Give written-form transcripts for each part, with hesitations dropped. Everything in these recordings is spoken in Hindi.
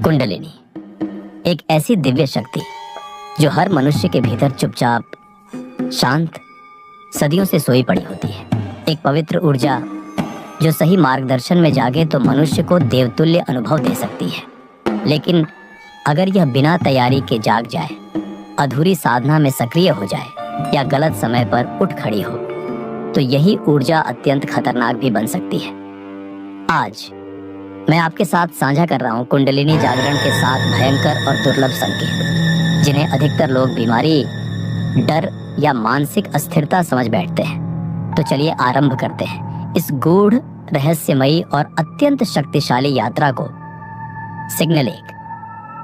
कुंडलिनी एक ऐसी दिव्य शक्ति जो हर मनुष्य के भीतर चुपचाप शांत सदियों से सोई पड़ी होती है। एक पवित्र ऊर्जा जो सही मार्गदर्शन में जागे तो मनुष्य को देवतुल्य अनुभव दे सकती है। लेकिन अगर यह बिना तैयारी के जाग जाए, अधूरी साधना में सक्रिय हो जाए या गलत समय पर उठ खड़ी हो, तो यही ऊर्जा अत्यंत खतरनाक भी बन सकती है। आज मैं आपके साथ साझा कर रहा हूँ कुंडलिनी जागरण के 7 भयंकर और दुर्लभ संकेत, जिन्हें अधिकतर लोग बीमारी, डर या मानसिक अस्थिरता समझ बैठते हैं। तो चलिए आरंभ करते हैं इस गूढ़, रहस्यमयी और अत्यंत शक्तिशाली यात्रा को। सिग्नल 1,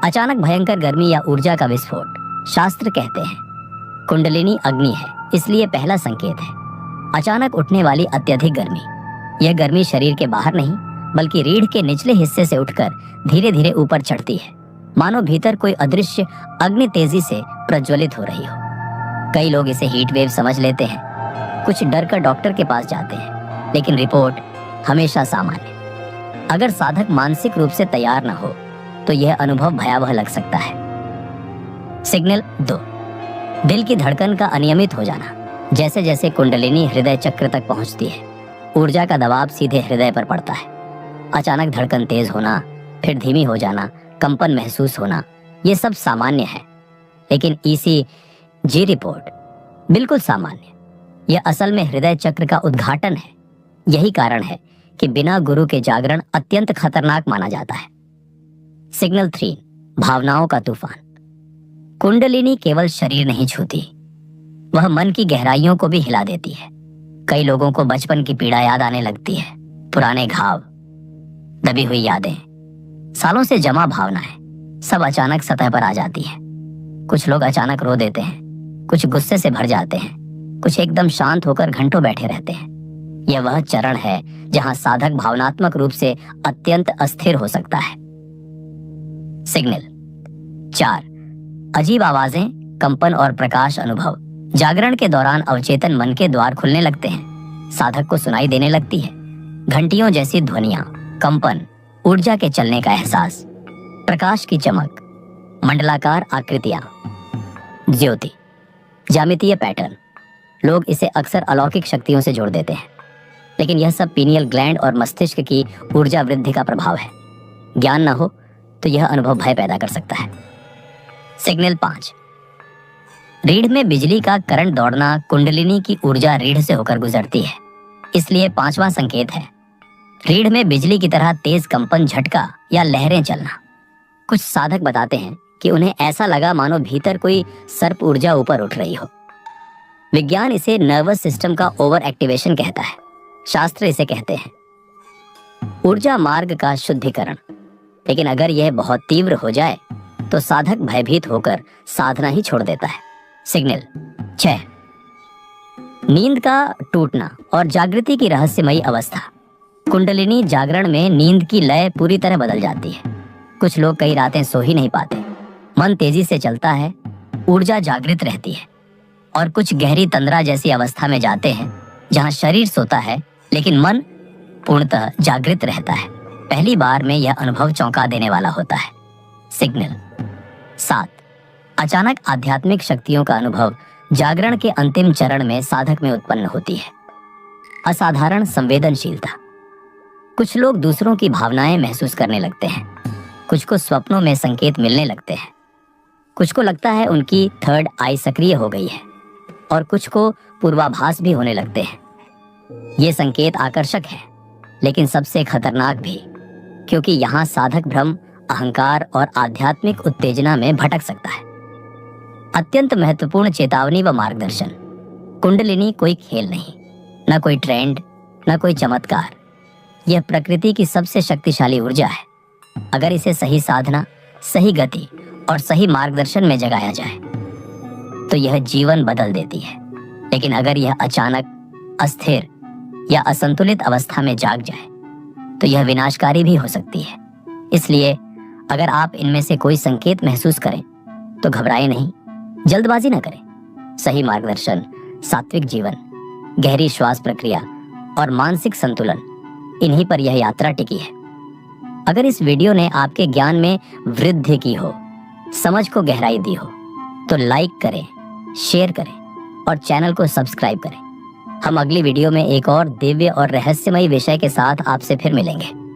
अचानक भयंकर गर्मी या ऊर्जा का विस्फोट। शास्त्र कहते हैं कुंडलिनी अग्नि है, इसलिए पहला संकेत है अचानक उठने वाली अत्यधिक गर्मी। यह गर्मी शरीर के बाहर नहीं बल्कि रीढ़ के निचले हिस्से से उठकर धीरे धीरे ऊपर चढ़ती है, मानो भीतर कोई अदृश्य अग्नि तेजी से प्रज्वलित हो रही हो। कई लोग इसे हीट वेव समझ लेते हैं, कुछ डर कर डॉक्टर के पास जाते हैं, लेकिन रिपोर्ट हमेशा सामान्य। अगर साधक मानसिक रूप से तैयार न हो तो यह अनुभव भयावह लग सकता है। सिग्नल 2, दिल की धड़कन का अनियमित हो जाना। जैसे जैसे कुंडलिनी हृदय चक्र तक पहुंचती है, ऊर्जा का दबाव सीधे हृदय पर पड़ता है। अचानक धड़कन तेज होना, फिर धीमी हो जाना, कंपन महसूस होना, ये सब सामान्य है। लेकिन ECG रिपोर्ट बिल्कुल सामान्य। यह असल में हृदय चक्र का उद्घाटन है। यही कारण है कि बिना गुरु के जागरण अत्यंत खतरनाक माना जाता है। सिग्नल 3, भावनाओं का तूफान। कुंडलिनी केवल शरीर नहीं छूती, वह मन की गहराइयों को भी हिला देती है। कई लोगों को बचपन की पीड़ा याद आने लगती है, पुराने घाव, दबी हुई यादें, सालों से जमा भावनाएं सब अचानक सतह पर आ जाती हैं। कुछ लोग अचानक रो देते हैं, कुछ गुस्से से भर जाते हैं, कुछ एकदम शांत होकर घंटों बैठे रहते हैं। यह वह चरण है जहां साधक भावनात्मक रूप से अत्यंत अस्थिर हो सकता है। सिग्नल 4, अजीब आवाजें, कंपन और प्रकाश अनुभव। जागरण के दौरान अवचेतन मन के द्वार खुलने लगते हैं, साधक को सुनाई देने लगती है घंटियों जैसी ध्वनियां, कंपन, ऊर्जा के चलने का एहसास, प्रकाश की चमक, मंडलाकार आकृतियां, ज्योति, ज्यामितीय पैटर्न। लोग इसे अक्सर अलौकिक शक्तियों से जोड़ देते हैं, लेकिन यह सब पीनियल ग्लैंड और मस्तिष्क की ऊर्जा वृद्धि का प्रभाव है। ज्ञान न हो तो यह अनुभव भय पैदा कर सकता है। सिग्नल 5, रीढ़ में बिजली का करंट दौड़ना। कुंडलिनी की ऊर्जा रीढ़ से होकर गुजरती है, इसलिए 5वां संकेत है रीढ़ में बिजली की तरह तेज कंपन, झटका या लहरें चलना। कुछ साधक बताते हैं कि उन्हें ऐसा लगा मानो भीतर कोई सर्प ऊर्जा ऊपर उठ रही हो। विज्ञान इसे नर्वस सिस्टम का ओवर एक्टिवेशन कहता है, शास्त्र इसे कहते हैं ऊर्जा मार्ग का शुद्धिकरण। लेकिन अगर यह बहुत तीव्र हो जाए तो साधक भयभीत होकर साधना ही छोड़ देता है। सिग्नल 6, नींद का टूटना और जागृति की रहस्यमयी अवस्था। कुंडलिनी जागरण में नींद की लय पूरी तरह बदल जाती है। कुछ लोग कई रातें सो ही नहीं पाते, मन तेजी से चलता है, ऊर्जा जागृत रहती है, और कुछ गहरी तंद्रा जैसी अवस्था में जाते हैं जहां शरीर सोता है लेकिन मन पूर्णतः जागृत रहता है। पहली बार में यह अनुभव चौंका देने वाला होता है। सिग्नल 7, अचानक आध्यात्मिक शक्तियों का अनुभव। जागरण के अंतिम चरण में साधक में उत्पन्न होती है असाधारण संवेदनशीलता। कुछ लोग दूसरों की भावनाएं महसूस करने लगते हैं, कुछ को स्वप्नों में संकेत मिलने लगते हैं, कुछ को लगता है उनकी 3rd आई सक्रिय हो गई है, और कुछ को पूर्वाभास भी होने लगते हैं। ये संकेत आकर्षक है, लेकिन सबसे खतरनाक भी, क्योंकि यहाँ साधक भ्रम, अहंकार और आध्यात्मिक उत्तेजना में भटक सकता है। अत्यंत महत्वपूर्ण चेतावनी व मार्गदर्शन। कुंडलिनी कोई खेल नहीं, न कोई ट्रेंड, न कोई चमत्कार। यह प्रकृति की सबसे शक्तिशाली ऊर्जा है। अगर इसे सही साधना, सही गति और सही मार्गदर्शन में जगाया जाए तो यह जीवन बदल देती है। लेकिन अगर यह अचानक, अस्थिर या असंतुलित अवस्था में जाग जाए तो यह विनाशकारी भी हो सकती है। इसलिए अगर आप इनमें से कोई संकेत महसूस करें तो घबराएं नहीं, जल्दबाजी न करें। सही मार्गदर्शन, सात्विक जीवन, गहरी श्वास प्रक्रिया और मानसिक संतुलन, इन्हीं पर यह यात्रा टिकी है। अगर इस वीडियो ने आपके ज्ञान में वृद्धि की हो, समझ को गहराई दी हो, तो लाइक करें, शेयर करें और चैनल को सब्सक्राइब करें। हम अगली वीडियो में एक और दिव्य और रहस्यमयी विषय के साथ आपसे फिर मिलेंगे।